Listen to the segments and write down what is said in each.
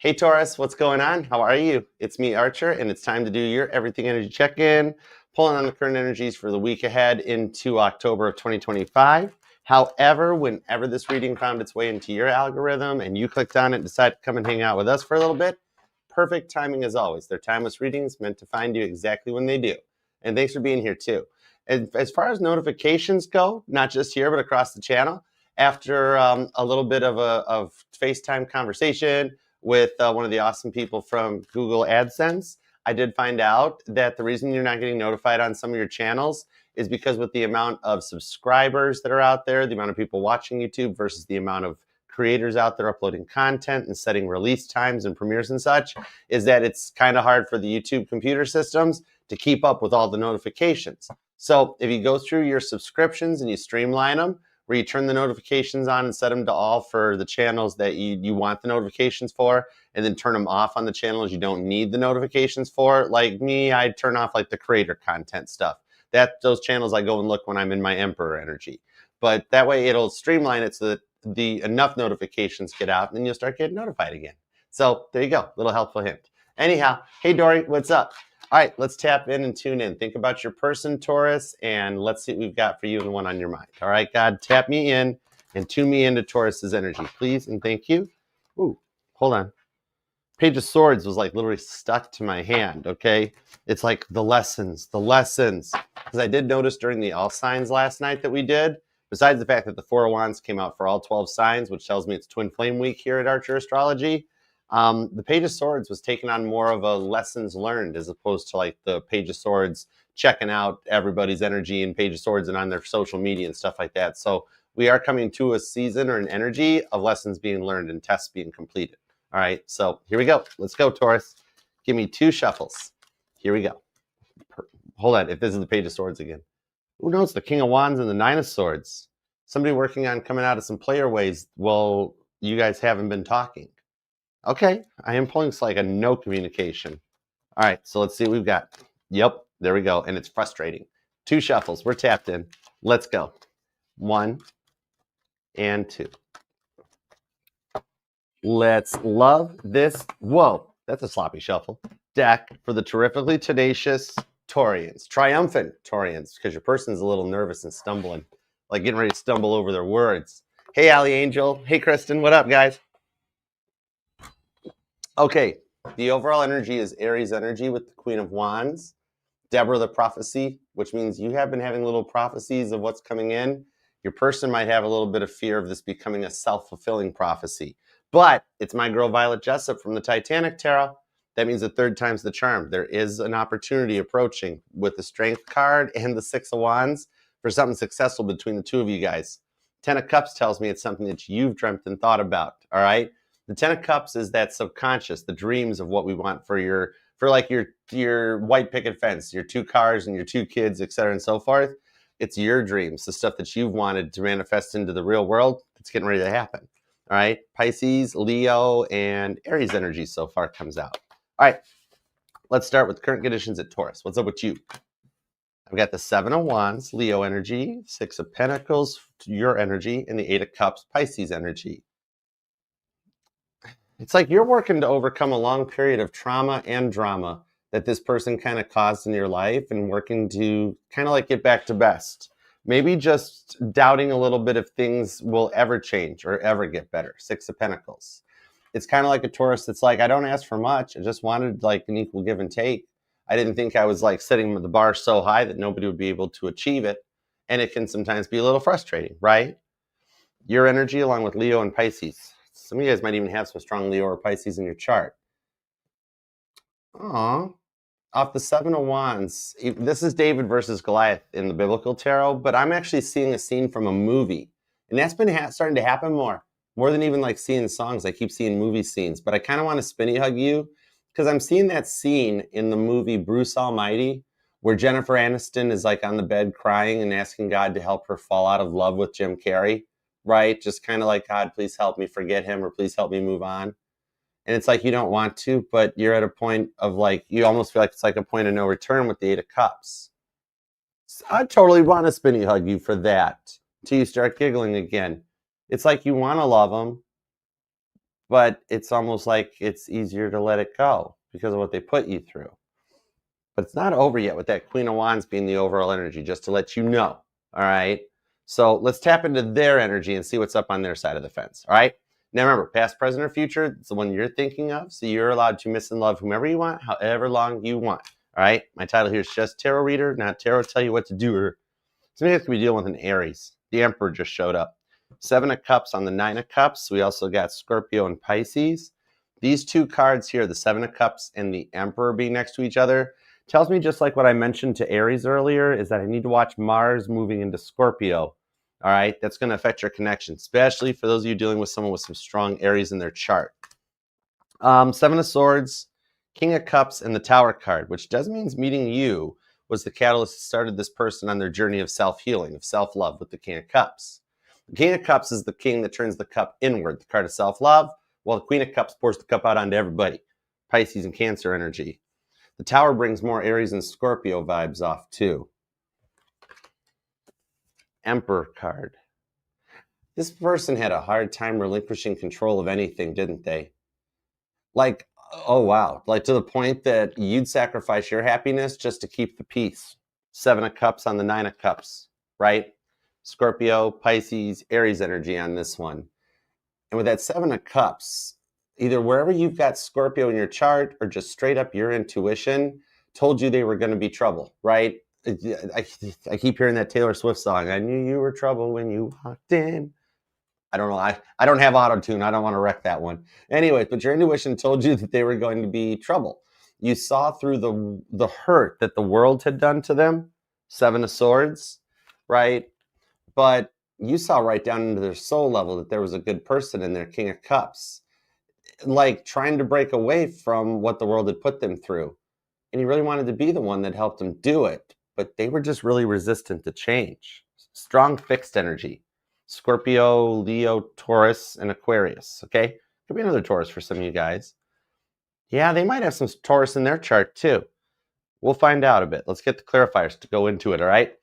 Hey Taurus, what's going on? How are you? It's me, Archer, and it's time to do your Everything Energy Check-In, pulling on the current energies for the week ahead into October of 2025. However, whenever this reading found its way into your algorithm and you clicked on it and decided to come and hang out with us for a little bit, perfect timing as always. They're timeless readings meant to find you exactly when they do. And thanks for being here too. And as far as notifications go, not just here, but across the channel, after a little bit of FaceTime conversation with one of the awesome people from Google AdSense, I did find out that the reason you're not getting notified on some of your channels is because with the amount of subscribers that are out there, the amount of people watching YouTube versus the amount of creators out there uploading content and setting release times and premieres and such, is that it's kind of hard for the YouTube computer systems to keep up with all the notifications. So if you go through your subscriptions and you streamline them, where you turn the notifications on and set them to all for the channels that you want the notifications for, and then turn them off on the channels you don't need the notifications for. Like me, I turn off like the creator content stuff. Those channels I go and look when I'm in my Emperor energy. But that way it'll streamline it so that the enough notifications get out and then you'll start getting notified again. So there you go, little helpful hint. Anyhow, hey Dory, what's up? All right, let's tap in and tune in. Think about your person, Taurus, and let's see what we've got for you and the one on your mind. All right, God, tap me in and tune me into Taurus's energy, please, and thank you. Ooh, hold on. Page of Swords was like literally stuck to my hand, okay? It's like the lessons. Because I did notice during the All Signs last night that we did, besides the fact that the Four of Wands came out for all 12 signs, which tells me it's Twin Flame Week here at Archer Astrology, the Page of Swords was taking on more of a lessons learned as opposed to like the Page of Swords checking out everybody's energy in Page of Swords and on their social media and stuff like that. So we are coming to a season or an energy of lessons being learned and tests being completed. All right, so here we go. Let's go, Taurus. Give me 2 shuffles. Here we go. Hold on, if this is the Page of Swords again. Who knows? The King of Wands and the Nine of Swords. Somebody working on coming out of some player ways while you guys haven't been talking. Okay, I am pulling like a no communication. All right, so let's see what we've got. Yep, there we go, and it's frustrating. 2 shuffles, we're tapped in. Let's go. 1 and 2. Let's love this. Whoa, that's a sloppy shuffle. Deck for the terrifically tenacious Taurians, triumphant Taurians, because your person's a little nervous and stumbling, like getting ready to stumble over their words. Hey, Allie Angel. Hey, Kristen. What up, guys? Okay, the overall energy is Aries energy with the Queen of Wands. Deborah the prophecy, which means you have been having little prophecies of what's coming in. Your person might have a little bit of fear of this becoming a self-fulfilling prophecy. But it's my girl Violet Jessup from the Titanic Tarot. That means the 3rd time's the charm. There is an opportunity approaching with the Strength card and the 6 of Wands for something successful between the 2 of you guys. 10 of Cups tells me it's something that you've dreamt and thought about, all right? The 10 of Cups is that subconscious, the dreams of what we want for your white picket fence, your 2 cars and your 2 kids, etc. and so forth. It's your dreams, the stuff that you've wanted to manifest into the real world. It's getting ready to happen. All right, Pisces, Leo, and Aries energy so far comes out. All right, let's start with current conditions at Taurus. What's up with you? I've got the 7 of Wands, Leo energy, 6 of Pentacles, your energy, and the 8 of Cups, Pisces energy. It's like you're working to overcome a long period of trauma and drama that this person kind of caused in your life and working to kind of like get back to best. Maybe just doubting a little bit if things will ever change or ever get better. 6 of Pentacles. It's kind of like a Taurus that's like, I don't ask for much. I just wanted like an equal give and take. I didn't think I was like setting the bar so high that nobody would be able to achieve it. And it can sometimes be a little frustrating, right? Your energy along with Leo and Pisces. Some of you guys might even have some strong Leo or Pisces in your chart. Aww. Off the 7 of Wands, this is David versus Goliath in the biblical tarot, but I'm actually seeing a scene from a movie. And that's been starting to happen more than even like seeing songs. I keep seeing movie scenes, but I kind of want to spinny hug you because I'm seeing that scene in the movie Bruce Almighty where Jennifer Aniston is like on the bed crying and asking God to help her fall out of love with Jim Carrey, right? Just kind of like, God, please help me forget him or please help me move on. And it's like you don't want to, but you're at a point of like, you almost feel like it's like a point of no return with the 8 of Cups. So I totally want to spinny hug you for that until you start giggling again. It's like you want to love them, but it's almost like it's easier to let it go because of what they put you through. But it's not over yet with that Queen of Wands being the overall energy, just to let you know. All right. So let's tap into their energy and see what's up on their side of the fence. All right. Now remember, past, present, or future, it's the one you're thinking of. So you're allowed to miss and love whomever you want, however long you want. All right. My title here is just Tarot Reader, not Tarot tell you what to do. Or something that's going to be dealing with an Aries. The Emperor just showed up. 7 of Cups on the 9 of Cups. We also got Scorpio and Pisces. These two cards here, the 7 of Cups and the Emperor being next to each other, tells me, just like what I mentioned to Aries earlier, is that I need to watch Mars moving into Scorpio. All right, that's going to affect your connection, especially for those of you dealing with someone with some strong Aries in their chart. 7 of Swords, King of Cups, and the Tower card, which does mean meeting you was the catalyst that started this person on their journey of self-healing, of self-love with the King of Cups. The King of Cups is the king that turns the cup inward, the card of self-love, while the Queen of Cups pours the cup out onto everybody. Pisces and Cancer energy. The Tower brings more Aries and Scorpio vibes off too. Emperor card. This person had a hard time relinquishing control of anything, didn't they? Like, oh wow, like to the point that you'd sacrifice your happiness just to keep the peace. 7 of Cups on the 9 of Cups, right? Scorpio, Pisces, Aries energy on this one. And with that 7 of Cups, either wherever you've got Scorpio in your chart or just straight up your intuition told you they were going to be trouble, right? I keep hearing that Taylor Swift song. I knew you were trouble when you walked in. I don't know. I don't have auto-tune. I don't want to wreck that one. Anyways, but your intuition told you that they were going to be trouble. You saw through the hurt that the world had done to them. 7 of Swords, right? But you saw right down into their soul level that there was a good person in their King of Cups, like trying to break away from what the world had put them through. And you really wanted to be the one that helped them do it. But they were just really resistant to change. Strong fixed energy. Scorpio, Leo, Taurus, and Aquarius. Okay? Could be another Taurus for some of you guys. Yeah, they might have some Taurus in their chart too. We'll find out a bit. Let's get the clarifiers to go into it, all right?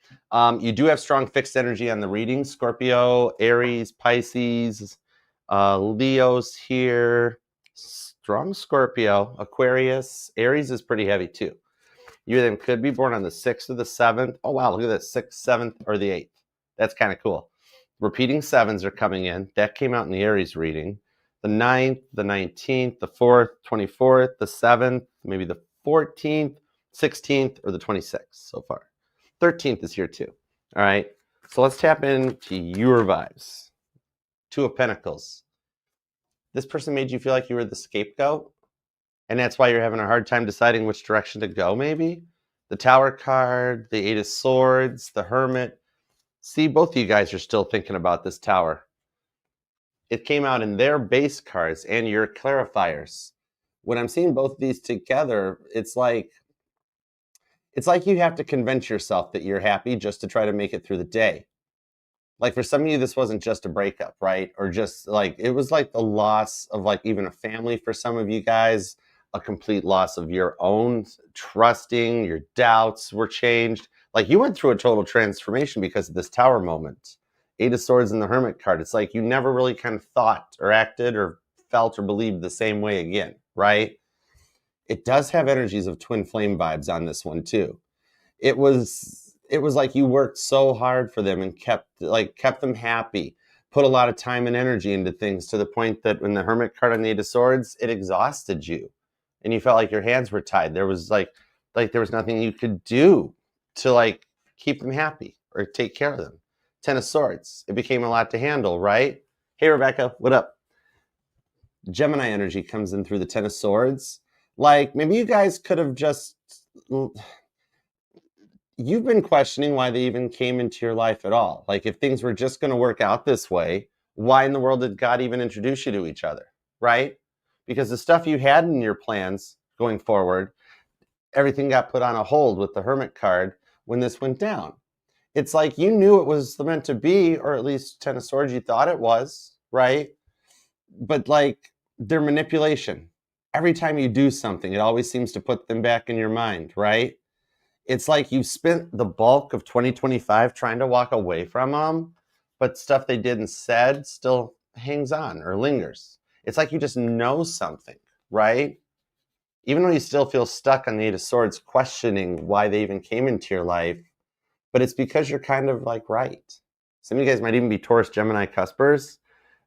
You do have strong fixed energy on the reading. Scorpio, Aries, Pisces, Leo's here. Strong Scorpio, Aquarius. Aries is pretty heavy too. You then could be born on the 6th or the 7th. Oh, wow, look at that, 6th, 7th, or the 8th. That's kind of cool. Repeating 7s are coming in. That came out in the Aries reading. The 9th, the 19th, the 4th, 24th, the 7th, maybe the 14th, 16th, or the 26th so far. 13th is here too. All right. So let's tap into your vibes. 2 of Pentacles. This person made you feel like you were the scapegoat, and that's why you're having a hard time deciding which direction to go, maybe? The Tower card, the 8 of Swords, the Hermit. See, both of you guys are still thinking about this Tower. It came out in their base cards and your clarifiers. When I'm seeing both of these together, it's like you have to convince yourself that you're happy just to try to make it through the day. Like for some of you, this wasn't just a breakup, right? Or just like, it was like the loss of like even a family for some of you guys, a complete loss of your own trusting, your doubts were changed. Like you went through a total transformation because of this Tower moment. 8 of Swords and the Hermit card. It's like you never really kind of thought or acted or felt or believed the same way again, right? It does have energies of twin flame vibes on this one too. It was like you worked so hard for them and kept them happy, put a lot of time and energy into things to the point that when the Hermit card on the 8 of Swords, it exhausted you and you felt like your hands were tied. There was like there was nothing you could do to like keep them happy or take care of them. 10 of Swords. It became a lot to handle, right? Hey, Rebecca, what up? Gemini energy comes in through the 10 of Swords. Like maybe you guys could have just... You've been questioning why they even came into your life at all. Like if things were just going to work out this way, why in the world did God even introduce you to each other, right? Because the stuff you had in your plans going forward, everything got put on a hold with the Hermit card when this went down. It's like you knew it was meant to be, or at least 10 of Swords, you thought it was, right? But like their manipulation, every time you do something, it always seems to put them back in your mind, right? It's like you've spent the bulk of 2025 trying to walk away from them, but stuff they did and said still hangs on or lingers. It's like you just know something, right? Even though you still feel stuck on the Eight of Swords, questioning why they even came into your life, but it's because you're kind of like right. Some of you guys might even be Taurus, Gemini cuspers.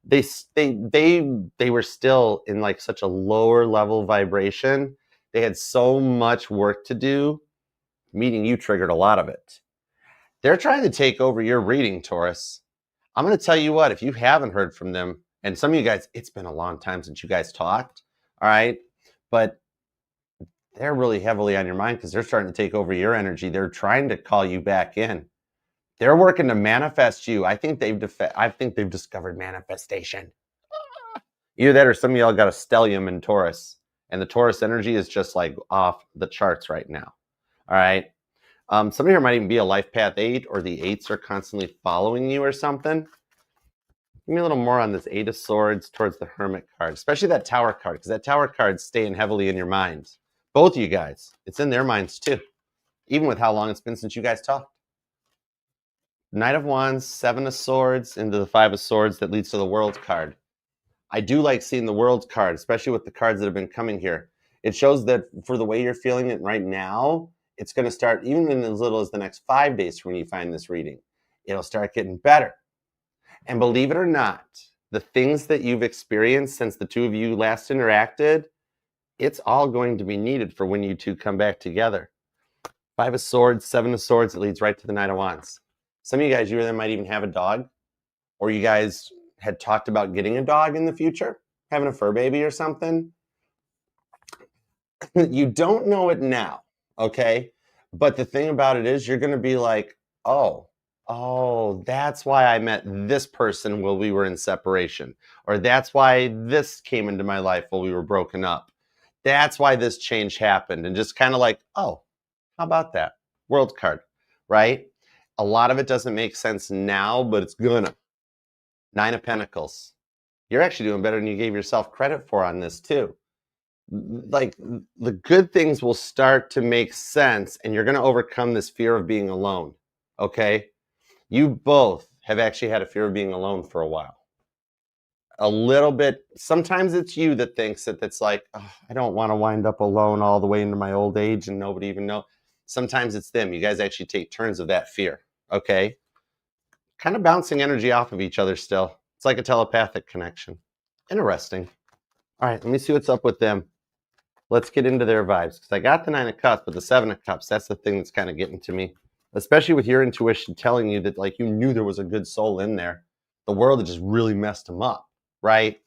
They were still in like such a lower level vibration. They had so much work to do. Meeting you triggered a lot of it. They're trying to take over your reading, Taurus. I'm going to tell you what, if you haven't heard from them, and some of you guys, it's been a long time since you guys talked, all right? But they're really heavily on your mind because they're starting to take over your energy. They're trying to call you back in. They're working to manifest you. I think they've discovered manifestation. Either that or some of y'all got a stellium in Taurus, and the Taurus energy is just like off the charts right now. All right. Some of you might even be a life path 8, or the 8s are constantly following you or something. Give me a little more on this Eight of Swords towards the Hermit card, especially that Tower card, because that Tower card's staying heavily in your mind. Both of you guys, it's in their minds too, even with how long it's been since you guys talked. Knight of Wands, Seven of Swords into the Five of Swords that leads to the World card. I do like seeing the World card, especially with the cards that have been coming here. It shows that for the way you're feeling it right now, it's going to start even in as little as the next 5 days from when you find this reading. It'll start getting better. And believe it or not, the things that you've experienced since the two of you last interacted, it's all going to be needed for when you two come back together. Five of Swords, Seven of Swords, it leads right to the Knight of Wands. Some of you guys, you either might even have a dog, or you guys had talked about getting a dog in the future, having a fur baby or something. You don't know it now, okay? But the thing about it is you're going to be like, oh, that's why I met this person while we were in separation. Or that's why this came into my life while we were broken up. That's why this change happened. And just kind of like, oh, how about that? World card, right? A lot of it doesn't make sense now, but it's gonna. Nine of Pentacles. You're actually doing better than you gave yourself credit for on this too. Like, the good things will start to make sense, and you're going to overcome this fear of being alone, okay? You both have actually had a fear of being alone for a while. A little bit. Sometimes it's you that thinks that it's like, oh, I don't want to wind up alone all the way into my old age and nobody even know. Sometimes it's them. You guys actually take turns of that fear, okay? Kind of bouncing energy off of each other still. It's like a telepathic connection. Interesting. All right, let me see what's up with them. Let's get into their vibes, because I got the Nine of Cups, but the Seven of Cups, that's the thing that's kind of getting to me. Especially with your intuition telling you that, like, you knew there was a good soul in there. The world had just really messed them up, right?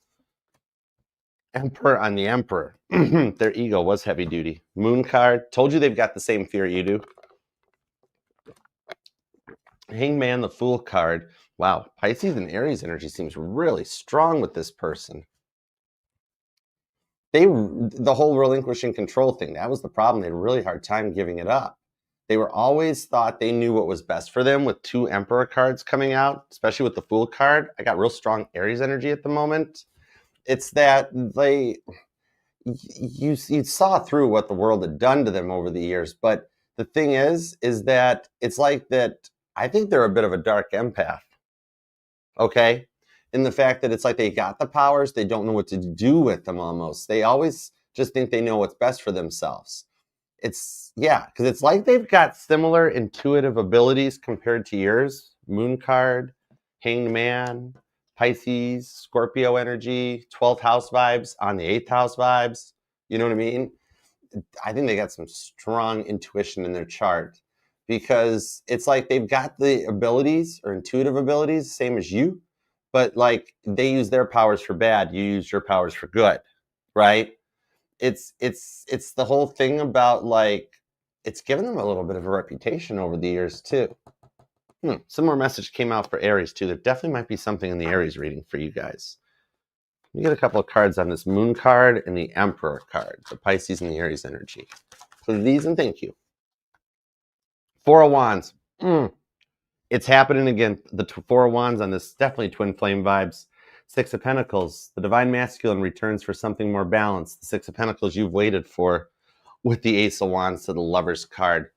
Emperor on the Emperor. Their ego was heavy duty. Moon card. Told you they've got the same fear you do. Hangman, the Fool card. Wow, Pisces and Aries energy seems really strong with this person. The whole relinquishing control thing, that was the problem. They had a really hard time giving it up. They were always thought they knew what was best for them with 2 Emperor cards coming out, especially with the Fool card. I got real strong Aries energy at the moment. It's that you saw through what the world had done to them over the years. But the thing is that it's like that. I think they're a bit of a dark empath. Okay? In the fact that it's like they got the powers, they don't know what to do with them almost. They always just think they know what's best for themselves. Because it's like they've got similar intuitive abilities compared to yours. Moon card, Hanged Man, Pisces, Scorpio energy, 12th house vibes on the 8th house vibes. You know what I mean? I think they got some strong intuition in their chart, because it's like they've got the abilities or intuitive abilities, same as you, but like they use their powers for bad, you use your powers for good, right? It's the whole thing about, like, it's given them a little bit of a reputation over the years too. Some more message came out for Aries too. There definitely might be something in the Aries reading for you guys. You get a couple of cards on this Moon card and the Emperor card, the Pisces and the Aries energy. Please and thank you. Four of Wands. It's happening again. The Four of Wands on this, definitely twin flame vibes. Six of Pentacles. The Divine Masculine returns for something more balanced. The Six of Pentacles you've waited for, with the Ace of Wands to the Lover's card.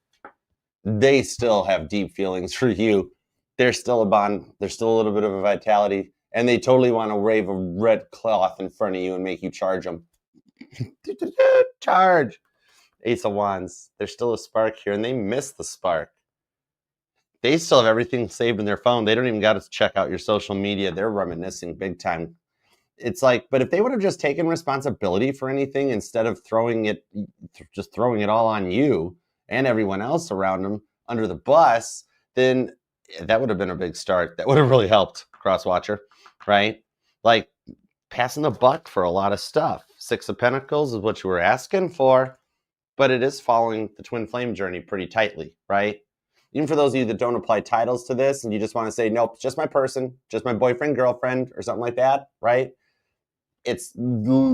They still have deep feelings for you. There's still a bond. There's still a little bit of a vitality. And they totally want to wave a red cloth in front of you and make you charge them. Charge. Ace of Wands. There's still a spark here, and they miss the spark. They still have everything saved in their phone. They don't even got to check out your social media. They're reminiscing big time. It's like, but if they would have just taken responsibility for anything instead of throwing it all on you and everyone else around them under the bus, then that would have been a big start. That would have really helped, Crosswatcher, right? Like passing the buck for a lot of stuff. Six of Pentacles is what you were asking for, but it is following the twin flame journey pretty tightly, right? Even for those of you that don't apply titles to this and you just want to say, nope, it's just my person, just my boyfriend, girlfriend, or something like that, right? It's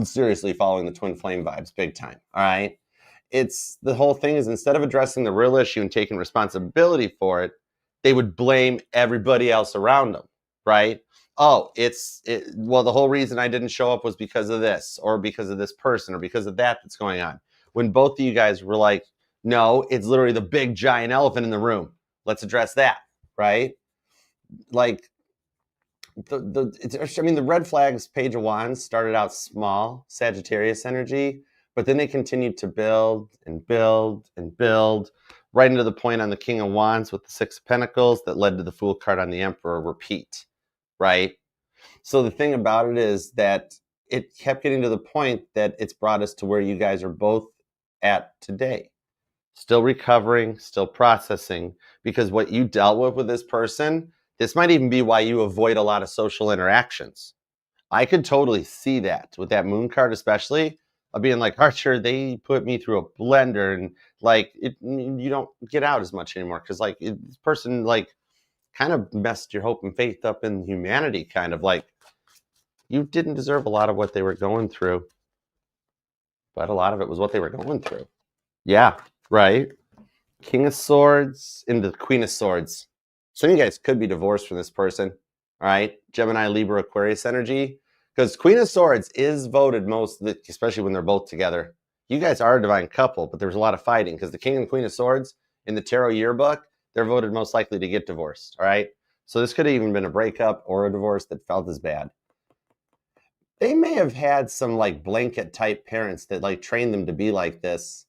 seriously following the twin flame vibes big time, all right? It's the whole thing is instead of addressing the real issue and taking responsibility for it, they would blame everybody else around them, right? Oh, well, the whole reason I didn't show up was because of this or because of this person or because of that's going on. When both of you guys were like, no, it's literally the big giant elephant in the room. Let's address that, right? Like, the red flags Page of Wands started out small, Sagittarius energy, but then they continued to build and build and build right into the point on the King of Wands with the Six of Pentacles that led to the Fool card on the Emperor repeat, right? So the thing about it is that it kept getting to the point that it's brought us to where you guys are both at today. Still recovering, still processing, because what you dealt with this person, this might even be why you avoid a lot of social interactions. I could totally see that with that moon card, especially of being like, Archer, they put me through a blender and like you don't get out as much anymore because like this person like kind of messed your hope and faith up in humanity, kind of like you didn't deserve a lot of what they were going through, but a lot of it was what they were going through. Yeah, right. King of Swords into the Queen of Swords. Some of you guys could be divorced from this person, all right? Gemini, Libra, Aquarius energy. Because Queen of Swords is voted most, especially when they're both together. You guys are a divine couple, but there's a lot of fighting because the King and Queen of Swords in the Tarot yearbook, they're voted most likely to get divorced, all right? So this could have even been a breakup or a divorce that felt as bad. They may have had some like blanket type parents that like trained them to be like this.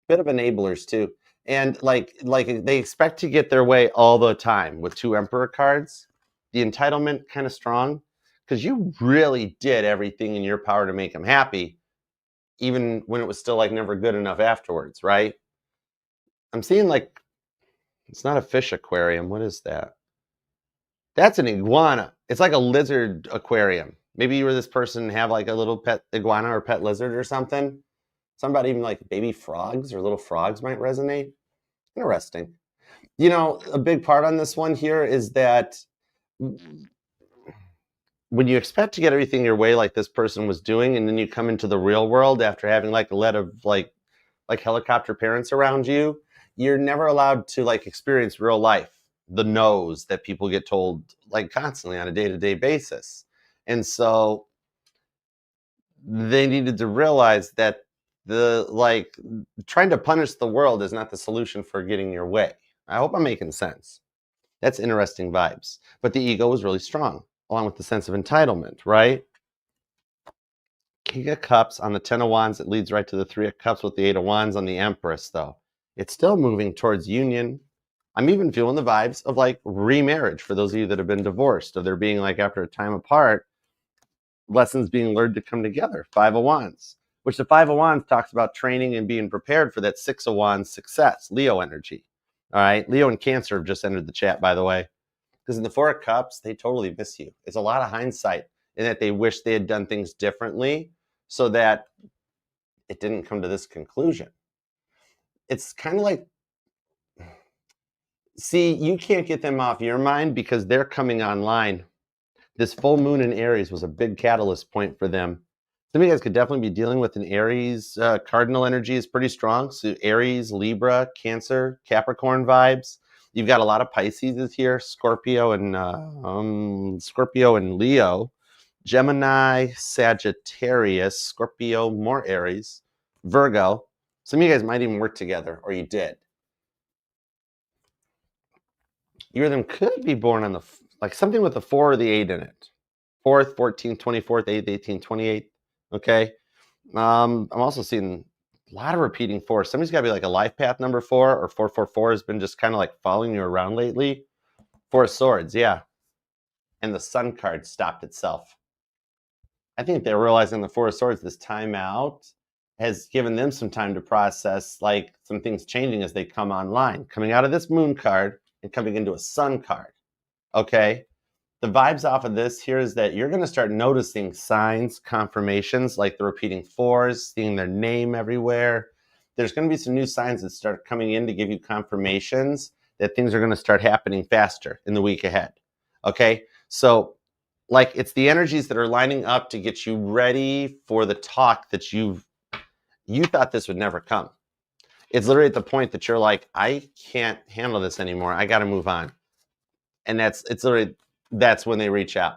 Bit of enablers too. And like they expect to get their way all the time with two Emperor cards. The entitlement kind of strong because you really did everything in your power to make them happy, even when it was still like never good enough afterwards, right? I'm seeing like, it's not a fish aquarium. What is that? That's an iguana. It's like a lizard aquarium. Maybe you were this person and have like a little pet iguana or pet lizard or something. Something about even like baby frogs or little frogs might resonate. Interesting. You know, a big part on this one here is that when you expect to get everything your way like this person was doing, and then you come into the real world after having like a lot of like helicopter parents around you, you're never allowed to like experience real life, the no's that people get told like constantly on a day-to-day basis. And so they needed to realize that the like trying to punish the world is not the solution for getting your way. I hope I'm making sense. That's interesting vibes. But the ego was really strong, along with the sense of entitlement, right? King of Cups on the Ten of Wands, it leads right to the Three of Cups with the Eight of Wands on the Empress, though. It's still moving towards union. I'm even feeling the vibes of like remarriage for those of you that have been divorced, of there being like after a time apart, lessons being learned to come together. Five of Wands, which the Five of Wands talks about training and being prepared for that Six of Wands success, Leo energy. All right, Leo and Cancer have just entered the chat, by the way. Because in the Four of Cups, they totally miss you. It's a lot of hindsight in that they wish they had done things differently so that it didn't come to this conclusion. It's kind of like, see, you can't get them off your mind because they're coming online. This full moon in Aries was a big catalyst point for them. Some of you guys could definitely be dealing with an Aries. Cardinal energy is pretty strong. So Aries, Libra, Cancer, Capricorn vibes. You've got a lot of Pisces is here, Scorpio and Leo, Gemini, Sagittarius, Scorpio, more Aries, Virgo. Some of you guys might even work together, or you did. You or them could be born on the like something with the 4 or the 8 in it. 4th, 14th, 24th, 8th, 18th, 28th. Okay. I'm also seeing a lot of repeating 4s. Somebody's got to be like a life path number 4, or 444 has been just kind of like following you around lately. 4 of Swords, yeah. And the Sun card stopped itself. I think they're realizing the 4 of Swords, this time out, has given them some time to process like some things changing as they come online, coming out of this Moon card and coming into a Sun card. Okay. The vibes off of this here is that you're going to start noticing signs, confirmations, like the repeating 4s, seeing their name everywhere. There's going to be some new signs that start coming in to give you confirmations that things are going to start happening faster in the week ahead. Okay. So like it's the energies that are lining up to get you ready for the talk that you thought this would never come. It's literally at the point that you're like, I can't handle this anymore. I got to move on. And that's when they reach out.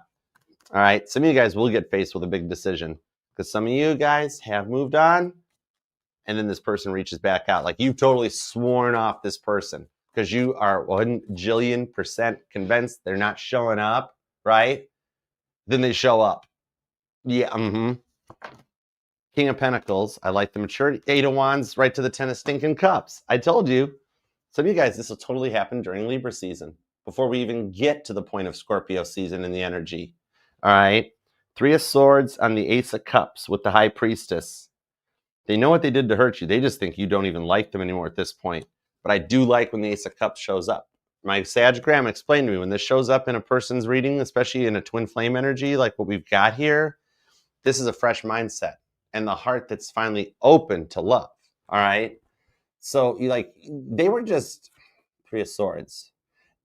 All right. Some of you guys will get faced with a big decision because some of you guys have moved on and then this person reaches back out. Like you've totally sworn off this person because you are 1,000,000,000% convinced they're not showing up, right? Then they show up. Yeah. King of Pentacles. I like the maturity. 8 of Wands right to the 10 of stinking cups. I told you. Some of you guys, this will totally happen during Libra season before we even get to the point of Scorpio season in the energy. All right. 3 of Swords on the Ace of Cups with the High Priestess. They know what they did to hurt you. They just think you don't even like them anymore at this point. But I do like when the Ace of Cups shows up. My Sagigram explained to me when this shows up in a person's reading, especially in a twin flame energy like what we've got here, this is a fresh mindset and the heart that's finally open to love. All right. So they were just 3 of Swords.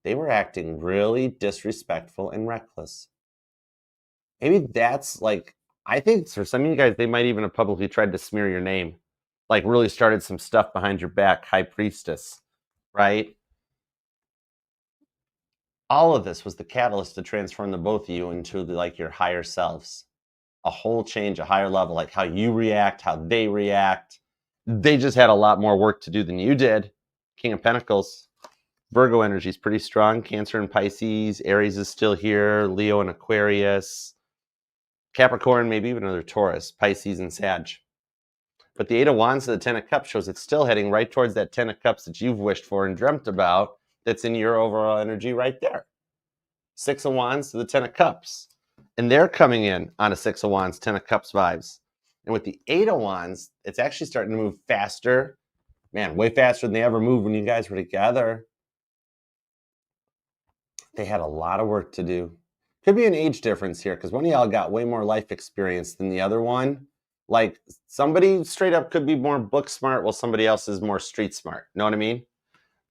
They were acting really disrespectful and reckless. Maybe that's like, I think for some of you guys, they might even have publicly tried to smear your name, like really started some stuff behind your back, High Priestess, right? All of this was the catalyst to transform the both of you into like your higher selves, a whole change, a higher level, like how you react, how they react. They just had a lot more work to do than you did. King of Pentacles. Virgo energy is pretty strong. Cancer and Pisces. Aries is still here. Leo and Aquarius. Capricorn, maybe even another Taurus. Pisces and Sag. But the 8 of Wands to the 10 of Cups shows it's still heading right towards that 10 of Cups that you've wished for and dreamt about that's in your overall energy right there. 6 of Wands to the 10 of Cups. And they're coming in on a 6 of Wands, 10 of Cups vibes. And with the 8 of Wands, it's actually starting to move faster. Man, way faster than they ever moved when you guys were together. They had a lot of work to do. Could be an age difference here because one of y'all got way more life experience than the other one. Like somebody straight up could be more book smart while somebody else is more street smart. Know what I mean?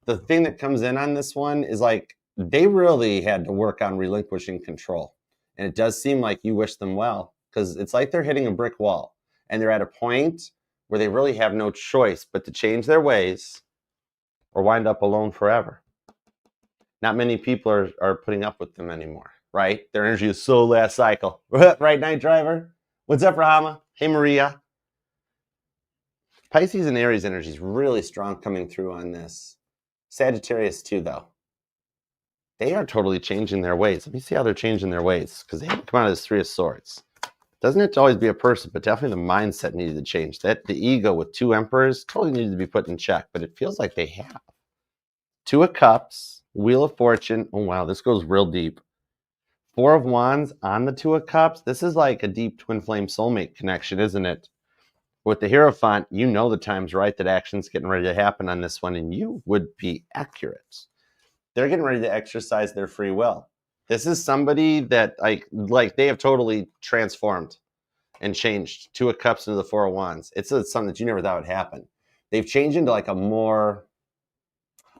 The thing that comes in on this one is like they really had to work on relinquishing control. And it does seem like you wish them well because it's like they're hitting a brick wall and they're at a point where they really have no choice but to change their ways or wind up alone forever. Not many people are putting up with them anymore, right? Their energy is so last cycle. Right, Night Driver? What's up, Rahama? Hey, Maria. Pisces and Aries energy is really strong coming through on this. Sagittarius too, though. They are totally changing their ways. Let me see how they're changing their ways because they haven't come out of this 3 of Swords. Doesn't have to always be a person, but definitely the mindset needed to change. That the ego with 2 Emperors totally needed to be put in check, but it feels like they have. 2 of Cups, Wheel of Fortune. Oh, wow, this goes real deep. 4 of Wands on the 2 of Cups. This is like a deep twin flame soulmate connection, isn't it? With the Hierophant, you know the time's right that action's getting ready to happen on this one, and you would be accurate. They're getting ready to exercise their free will. This is somebody that like they have totally transformed and changed 2 of Cups into the 4 of Wands. It's something that you never thought would happen. They've changed into like a more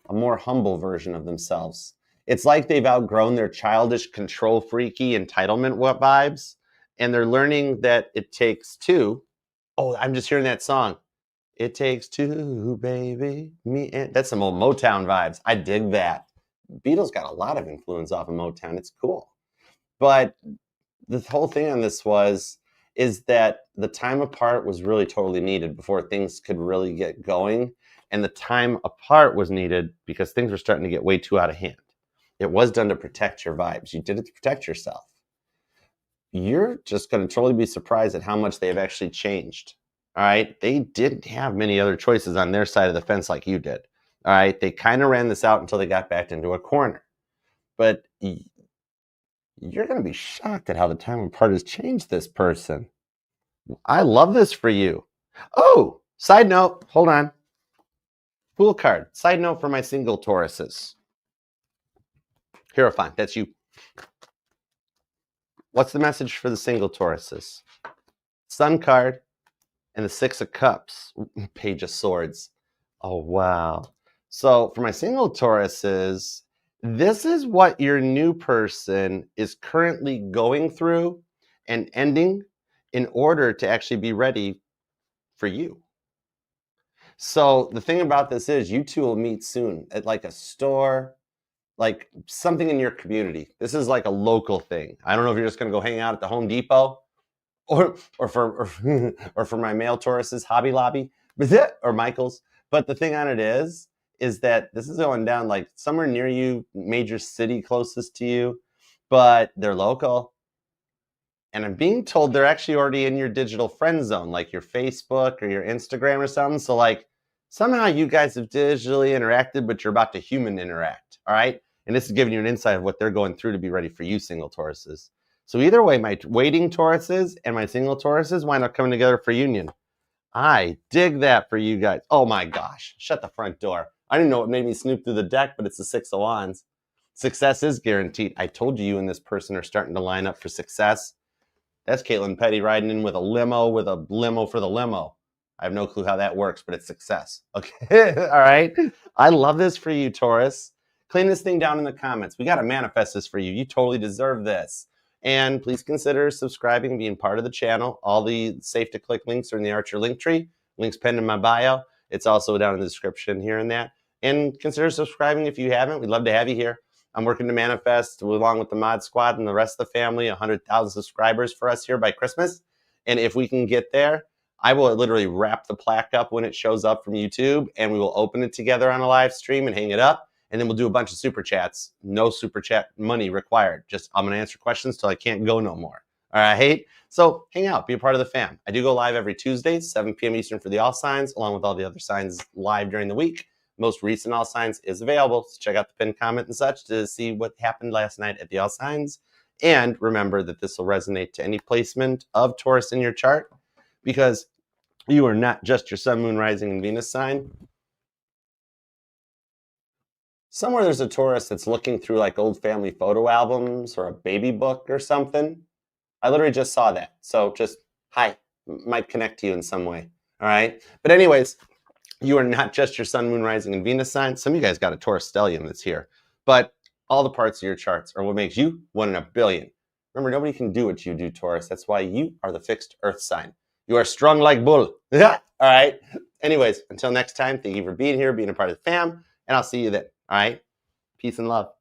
humble version of themselves. It's like they've outgrown their childish, control freaky, entitlement vibes, and they're learning that it takes 2. Oh, I'm just hearing that song. It takes 2, baby. Me and that's some old Motown vibes. I dig that. Beatles got a lot of influence off of Motown. It's cool. But the whole thing on this is that the time apart was really totally needed before things could really get going. And the time apart was needed because things were starting to get way too out of hand. It was done to protect your vibes. You did it to protect yourself. you're just going to totally be surprised at how much they have actually changed. All right. They didn't have many other choices on their side of the fence like you did. All right. They kind of ran this out until they got backed into a corner. But you're going to be shocked at how the time apart has changed this person. I love this for you. Oh, side note. Hold on. Fool card. Side note for my single Tauruses. Hierophant. That's you. What's the message for the single Tauruses? Sun card and the Six of Cups. Page of Swords. Oh, wow. So for my single Tauruses, this is what your new person is currently going through and ending in order to actually be ready for you. So the thing about this is you two will meet soon at like a store, like something in your community. This is like a local thing. I don't know if you're just going to go hang out at the Home Depot or for my male Taurus's Hobby Lobby or Michael's. But the thing on it is that this is going down like somewhere near you, major city closest to you, but they're local. And I'm being told they're actually already in your digital friend zone, like your Facebook or your Instagram or something. So like somehow you guys have digitally interacted, but you're about to human interact. All right. And this is giving you an insight of what they're going through to be ready for you, single Tauruses. So either way, my waiting Tauruses and my single Tauruses wind up coming together for union. I dig that for you guys. Oh my gosh. Shut the front door. I didn't know what made me snoop through the deck, but it's the Six of Wands. Success is guaranteed. I told you and this person are starting to line up for success. That's Caitlin Petty riding in with a limo for the limo. I have no clue how that works, but it's success. Okay. All right. I love this for you, Taurus. Clean this thing down in the comments. We got to manifest this for you. You totally deserve this. And please consider subscribing, being part of the channel. All the safe to click links are in the Archer link tree. Links pinned in my bio. It's also down in the description here and that. And consider subscribing if you haven't. We'd love to have you here. I'm working to manifest, along with the Mod Squad and the rest of the family, 100,000 subscribers for us here by Christmas. And if we can get there, I will literally wrap the plaque up when it shows up from YouTube, and we will open it together on a live stream and hang it up. And then we'll do a bunch of super chats. No super chat money required. Just I'm going to answer questions till I can't go no more. All right? So hang out. Be a part of the fam. I do go live every Tuesday, 7 p.m. Eastern for the all signs, along with all the other signs live during the week. Most recent all signs is available. So check out the pinned comment and such to see what happened last night at the all signs. And remember that this will resonate to any placement of Taurus in your chart, because you are not just your sun, moon, rising, and Venus sign. Somewhere there's a Taurus that's looking through like old family photo albums or a baby book or something. I literally just saw that. So just, hi, might connect to you in some way. All right. But anyways, you are not just your sun, moon, rising, and Venus sign. Some of you guys got a Taurus stellium that's here. But all the parts of your charts are what makes you 1 in a billion. Remember, nobody can do what you do, Taurus. That's why you are the fixed earth sign. You are strong like bull. All right. Anyways, until next time, thank you for being here, being a part of the fam, and I'll see you then. All right. Peace and love.